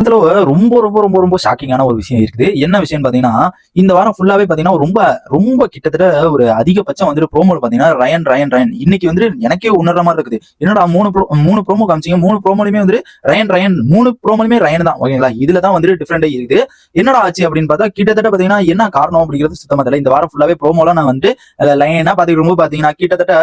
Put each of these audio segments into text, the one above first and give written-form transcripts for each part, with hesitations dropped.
ரொம்ப ரொம்ப ரொம்ப ரொம்ப ஷாக்கிங்கான ஒரு விஷயம் இருக்குது. என்ன விஷயம்னு பாத்தீங்கன்னா, இந்த வாரம் ஃபுல்லாவே பாத்தீங்கன்னா ரொம்ப ரொம்ப கிட்டத்தட்ட ஒரு அதிகபட்சம் வந்துட்டு ப்ரோமோல பாத்தீங்கன்னா ரயன் ரயன் ரயன். இன்னைக்கு வந்து எனக்கே உணர்ற மாதிரி இருக்குது. என்னடா 3 ப்ரோமோ காமிச்சீங்க, 3 ப்ரோமோலயுமே வந்து ரயன் ரயன் 3 ப்ரோமோலயுமே ரயன் தான். ஓகேங்களா? இதுல தான் வந்துட்டு டிஃபரெண்டே இருக்குது. என்னடா ஆச்சு அப்படின்னு பார்த்தா கிட்டத்தட்ட பாத்தீங்கன்னா என்ன காரணம் அப்படிங்கிறது சுத்தமா தெரியல. இந்த வாரம் ஃபுல்லாவே ப்ரோமோலாம் நான் வந்து லைனா பாத்துக்கிட்டு ரொம்ப பாத்தீங்கன்னா கிட்டத்தட்ட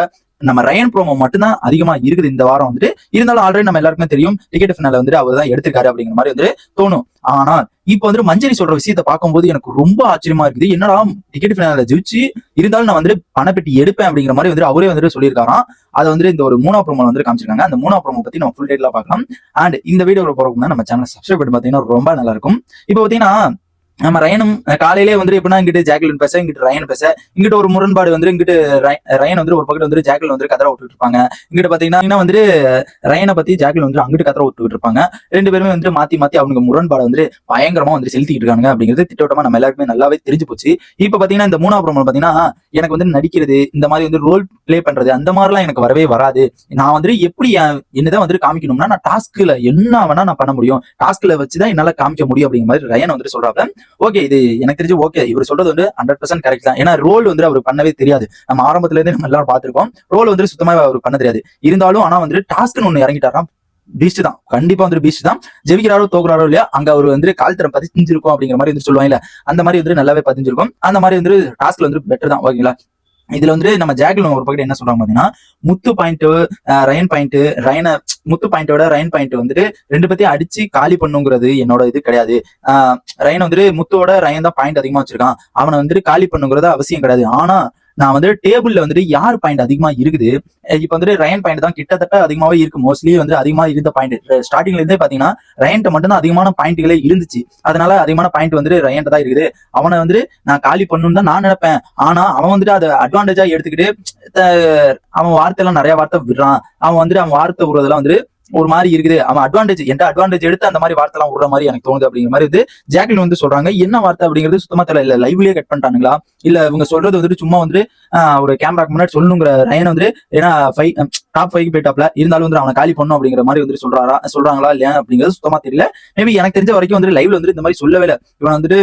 நம்ம ரயன் ப்ரோமோ மட்டும்தான் அதிகமா இருக்குது இந்த வாரம் வந்துட்டு. இருந்தாலும் ஆல்ரெடி நம்ம எல்லாருக்குமே தெரியும் டிக்கெட் ஃபினால வந்து அவர் தான் எடுத்திருக்காரு அப்படிங்கிற மாதிரி வந்து தோணும். ஆனா இப்ப வந்து மஞ்சரி சொல்ற விஷயத்த பார்க்கும்போது எனக்கு ரொம்ப ஆச்சரியமா இருக்குது. என்னடா டிக்கெட் ஃபினால ஜெயிச்சு இருந்தாலும் நான் வந்து பணப்பெட்டி எடுப்பேன் அப்படிங்கிற மாதிரி வந்து அவரே வந்து சொல்லியிருக்காராம். அதை வந்து இந்த ஒரு 3ஆம் ப்ரோமோ வந்து காமிச்சிருக்காங்க. அந்த 3ஆம் ப்ரோமோ பத்தி நம்ம ஃபுல் டீடைலா பார்க்கலாம். அண்ட் இந்த வீடியோல போறதுக்கு நம்ம சேனல் சப்ஸ்கிரைப் பண்ணி பாத்தீங்கன்னா ரொம்ப நல்லா இருக்கும். இப்ப பாத்தீங்கன்னா நம்ம ரயனும் காலையிலே வந்து எப்படின்னா இங்கிட்டு ஜாக்லின் பேச, இங்கிட்டு ரயன் பேச, இங்கிட்ட ஒரு முரண்பாடு வந்து இங்கிட்டு ரயன் வந்து ஒரு பக்கத்து வந்து ஜாக்லின் வந்து கதற விட்டுட்டு இருப்பாங்க. இங்கிட்ட பாத்தீங்கன்னா வந்து ரயனை பத்தி ஜாக்லின் வந்து அங்கிட்டு கதற விட்டுட்டு இருப்பாங்க. ரெண்டு பேருமே வந்து மாத்தி மாத்தி அவங்க முரண்பாடு வந்து பயங்கரமா வந்து செலுத்திட்டு இருக்காங்க அப்படிங்கிறது திட்டவட்டமா நம்ம எல்லாருக்குமே நல்லாவே தெரிஞ்சு போச்சு. இப்ப பாத்தீங்கன்னா இந்த 3ஆம் ப்ரோமோல பாத்தீங்கன்னா எனக்கு வந்து நடிக்கிறது, இந்த மாதிரி வந்து ரோல் பிளே பண்றது அந்த மாதிரிலாம் எனக்கு வரவே வராது. நான் வந்து எப்படி என்னதான் வந்து காமிக்கணும்னா நான் டாஸ்க்ல என்ன வேணா நான் பண்ண முடியும், டாஸ்க்ல வச்சுதான் என்னால காமிக்க முடியும் அப்படிங்கிற மாதிரி ரயன் வந்து சொல்றாங்க. ஓகே, இது எனக்கு தெரிஞ்சு ஓகே, இவர் சொல்றது வந்து 100% கரெக்ட் தான். ஏன்னா ரோல் வந்து அவர் பண்ணவே தெரியாது. நம்ம ஆரம்பத்துல இருந்தே நம்ம எல்லாரும் பார்த்திருக்கோம். ரோல் வந்து சுத்தமா அவர் பண்ண தெரியாது. இருந்தாலும் ஆனா வந்து டாஸ்க்னு ஒண்ணு இறங்கிட்டாராம். பீஸ்ட் தான், கண்டிப்பா வந்து பீஸ்ட் தான். ஜெயிக்கிறாரோ தோக்குறாரோ இல்லையா, அங்க அவர் வந்து கால் தரம் பதிஞ்சிருக்கும் அப்படிங்கிற மாதிரி வந்து சொல்லுவாங்க. அந்த மாதிரி வந்து நல்லாவே பதிஞ்சிருக்கும். அந்த மாதிரி வந்து டாஸ்க்ல வந்து பெட்டர் தான். ஓகேங்களா? இதுல வந்து நம்ம ஜாக்லின் ஒரு பக்கத்து என்ன சொல்றாங்க பாத்தீங்கன்னா, முத்து பாயிண்ட் ரயன் பாயிண்ட் ரயனை முத்து பாயிண்டோட ரயன் பாயிண்ட் வந்துட்டு ரெண்டு பத்தியும் அடிச்சு காலி பண்ணுங்கிறது என்னோட இது கிடையாது. ரயன் வந்துட்டு முத்துவோட ரயன் தான் பாயிண்ட் அதிகமா வச்சிருக்கான், அவனை வந்துட்டு காலி பண்ணுங்கிறது அவசியம் கிடையாது. ஆனா நான் வந்து டேபிள்ல வந்துட்டு யார் பாயிண்ட் அதிகமா இருக்குது, இப்ப வந்துட்டு ரயன் பாயிண்ட் தான் கிட்டத்தட்ட அதிகமாவே இருக்கு. மோஸ்ட்லி வந்து அதிகமா இருந்த பாயிண்ட் ஸ்டார்டிங்ல இருந்தே பாத்தீங்கன்னா ரயன்ட்ட மட்டும் தான் அதிகமான பாயிண்ட்களே இருந்துச்சு. அதனால அதிகமான பாயிண்ட் வந்துட்டு ரயன்ட்ட தான் இருக்குது. அவனை வந்து நான் காலி பண்ணணும்னு தான் நான் நினைப்பேன். ஆனா அவன் வந்துட்டு அதை அட்வான்டேஜா எடுத்துக்கிட்டு அவன் வார்த்தை எல்லாம் நிறைய வார்த்தை விடுறான். அவன் வந்துட்டு அவன் வார்த்தை விடுறதெல்லாம் வந்துட்டு ஒரு மாதிரி இருக்குது. அவன் அட்வான்டேஜ் எடுத்து அந்த மாதிரி வார்த்தை எல்லாம் விடுற மாதிரி எனக்கு தோணுது அப்படிங்கிற மாதிரி வந்து ஜாக்லின் வந்து சொல்றாங்க. என்ன வார்த்தை அப்படிங்கிறது சுத்தமா தெரியல. இல்ல லைவ்லயே கட் பண்ணிட்டானுங்களா, இல்ல இவங்க சொல்றது வந்துட்டு சும்மா வந்து ஒரு கேமராக்கு முன்னாடி சொல்லணுங்கிற ரயன் வந்து ஏன்னா டாப் 5 போயிட்டாப்ல, இருந்தாலும் வந்து அவனை காலி பண்ணும் அப்படிங்கிற மாதிரி வந்து சொல்றாங்களா இல்லையா அப்படிங்கிறது சுத்தமா தெரியல. மேபி எனக்கு தெரிஞ்ச வரைக்கும் வந்து லைவ்ல வந்து இந்த மாதிரி சொல்லவே இல்லை. இவன் வந்துட்டு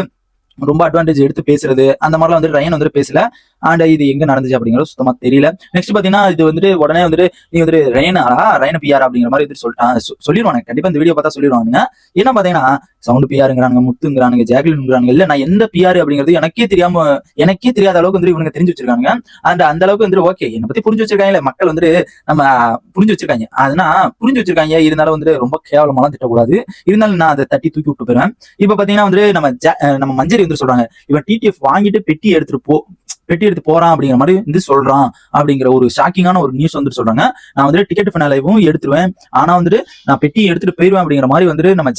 ரொம்ப அட்வான்டேஜ் எடுத்து பேசுறது அந்த மாதிரிலாம் வந்து ரயன் வந்து பேசல. அண்ட் இது எங்க நடந்துச்சு அப்படிங்கிறது சுத்தமா தெரியல. நெக்ஸ்ட் பாத்தீங்கன்னா இது வந்துட்டு உடனே வந்துட்டு நீ வந்து ரயன் பிஆர் அப்படிங்கிற மாதிரி வந்து சொல்லிடுவாங்க. கண்டிப்பா இந்த வீடியோ பார்த்தா சொல்லிடுவாங்க. என்ன பாத்தீங்கன்னா சவுண்ட் பிஆருங்கிறானுங்க, முத்துங்கிறானுங்க, ஜாக்லின்ங்கிறானுங்க. இல்ல நான் எந்த பிஆர் அப்படிங்கிறது எனக்கே தெரியாத அளவுக்கு வந்து இவங்க தெரிஞ்சு வச்சிருக்காங்க. அண்ட் அந்த அளவுக்கு வந்து ஓகே என்னை பத்தி புரிஞ்சு வச்சிருக்காங்க. மக்கள் வந்து நம்ம புரிஞ்சு வச்சிருக்காங்க. அதனால புரிஞ்சு வச்சிருக்காங்க. இருந்தாலும் வந்து ரொம்ப கேவலமாலாம் திட்டக்கூடாது. இருந்தாலும் நான் அதை தட்டி தூக்கி விட்டு போயிருவேன். இப்ப பாத்தீங்கன்னா வந்து நம்ம மஞ்சரி வந்து சொல்றாங்க, இவன் டிடிஎஃப் வாங்கிட்டு பெட்டி எடுத்து போறான் அப்படிங்கிற மாதிரி வந்து சொல்றான் அப்படிங்கிற ஒரு ஷாக்கிங்கான ஒரு நியூஸ் வந்து சொல்றாங்க. நான் வந்து டிக்கெட் ஃபினாலேவும் எடுத்துருவேன், ஆனா வந்துட்டு நான் பெட்டி எடுத்துட்டு போயிருவேன் அப்படிங்கிற மாதிரி வந்து நம்ம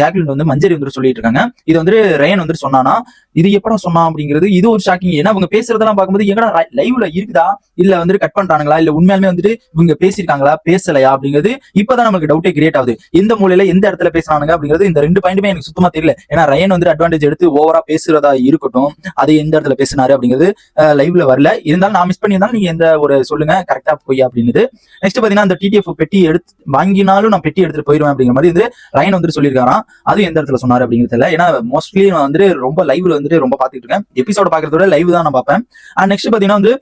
ஜாக்லின் வந்து மஞ்சரி வந்து சொல்லிட்டு இருக்காங்க. இது வந்து ரயன் வந்து சொன்னானா, இது எப்படா சொன்னா அப்படிங்கிறது இது ஒரு ஷாக்கிங். ஏன்னா அவங்க பேசுறதெல்லாம் பார்க்கும்போது எங்கடா லைவ்ல இருக்குதா இல்ல வந்து கட் பண்றாங்களா இல்ல உண்மையாலுமே வந்துட்டு இவங்க பேசியிருக்காங்களா பேசலையா அப்படிங்கிறது இப்பதான் நமக்கு டவுட்டே கிரியேட் ஆகுது. எந்த மூலையில எந்த இடத்துல பேசுறாங்க அப்படிங்கிறது இந்த 2 பாயிண்ட்டுமே எனக்கு சுத்தமா தெரியல. ஏன்னா ரயன் வந்து அட்வான்டேஜ் எடுத்து ஓவரா பேசுறதா இருக்கட்டும், அது எந்த இடத்துல பேசினாரு அப்படிங்கிறது லைவ்ல வரல. இருந்தாலும் நான் மிஸ் பண்ணியிருந்தாலும் நீங்க எந்த ஒரு சொல்லுங்க கரெக்டா போய் அப்படின்னு. நெக்ஸ்ட் பாத்தீங்கன்னா அந்த டிடிஎஃப் பெட்டி எடுத்து வாங்கினாலும் நான் பெட்டி எடுத்துட்டு போயிருவேன் அப்படிங்கிற மாதிரி வந்து ரயன் வந்து சொல்லியிருக்காராம். அது எந்த இடத்துல சொன்னாரு அப்படிங்கிறது. ஏன்னா மோஸ்ட்லி நான் வந்து ரொம்ப லைவ்ல வந்து ரொம்ப பாத்துட்டு இருக்கேன். எபிசோட பாக்குறதோட லைவ் தான் நான் பார்ப்பேன். அண்ட் நெக்ஸ்ட் பாத்தீங்கன்னா வந்து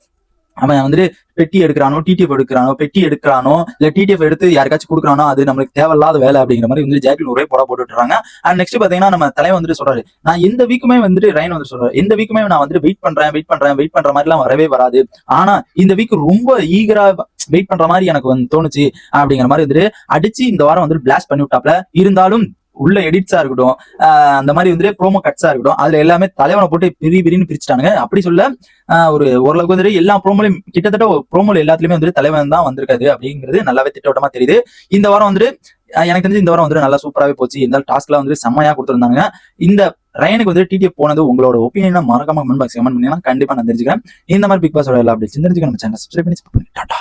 அவன் வந்து பெட்டி எடுக்கிறானோ டிடிஎஃப் எடுக்கிறானோ பெட்டி எடுக்கிறானோ இல்ல டிடிஎஃப் எடுத்து யாருக்காச்சும் கொடுக்குறானோ அது நம்மளுக்கு தேவையில்லாத வேலை அப்படிங்கிற மாதிரி வந்து ஜாக்லின் ஒரே போட்டுறாங்க. அண்ட் நெக்ஸ்ட் பாத்தீங்கன்னா நம்ம தலைவன் வந்துட்டு சொல்றாரு, நான் எந்த வீக்குமே வந்துட்டு ரயன் வந்து சொல்றாரு, எந்த வீக்குமே நான் வந்து வெயிட் பண்ற மாதிரி எல்லாம் வரவே வராது. ஆனா இந்த வீக் ரொம்ப ஈகரா வெயிட் பண்ற மாதிரி எனக்கு வந்து தோணுச்சு அப்படிங்கிற மாதிரி வந்துட்டு அடிச்சு இந்த வாரம் வந்து பிளாஸ்ட் பண்ணி விட்டாப்ல. இருந்தாலும் உள்ள எடிட்ஸா இருக்கட்டும், அந்த மாதிரி வந்து ப்ரோமோ கட்ஸா இருக்கட்டும், அதுல எல்லாமே தலைவனை போட்டு பிரின்னு பிரிச்சுட்டானுங்க. அப்படி சொல்ல ஓரளவுக்கு வந்துட்டு எல்லா ப்ரோமோலையும் கிட்டத்தட்ட ப்ரோமோல எல்லாத்துலயுமே வந்துட்டு தலைவன் தான் வந்திருக்காது அப்படிங்கிறது நல்லாவே திட்டவட்டமா தெரியுது. இந்த வாரம் வந்துட்டு எனக்கு தெரிஞ்சு இந்த வாரம் வந்துட்டு நல்லா சூப்பராகவே போச்சு. இருந்தாலும் டாஸ்க்லாம் வந்து செம்மையா கொடுத்துருந்தாங்க. இந்த ரயனுக்கு வந்து டிடிஎஃப் போனது உங்களோட ஒப்பீனியனா மறக்காம கமெண்ட் பாக்ஸ் கமெண்ட் பண்ணீங்கன்னா கண்டிப்பா நான் தெரிஞ்சுக்கிறேன். இந்த மாதிரி பிக் பாஸோட எல்லா அப்டேட்ஸ் தெரிஞ்சுக்க நம்ம சேனல் சப்ஸ்கிரைப் பண்ணி டாடா.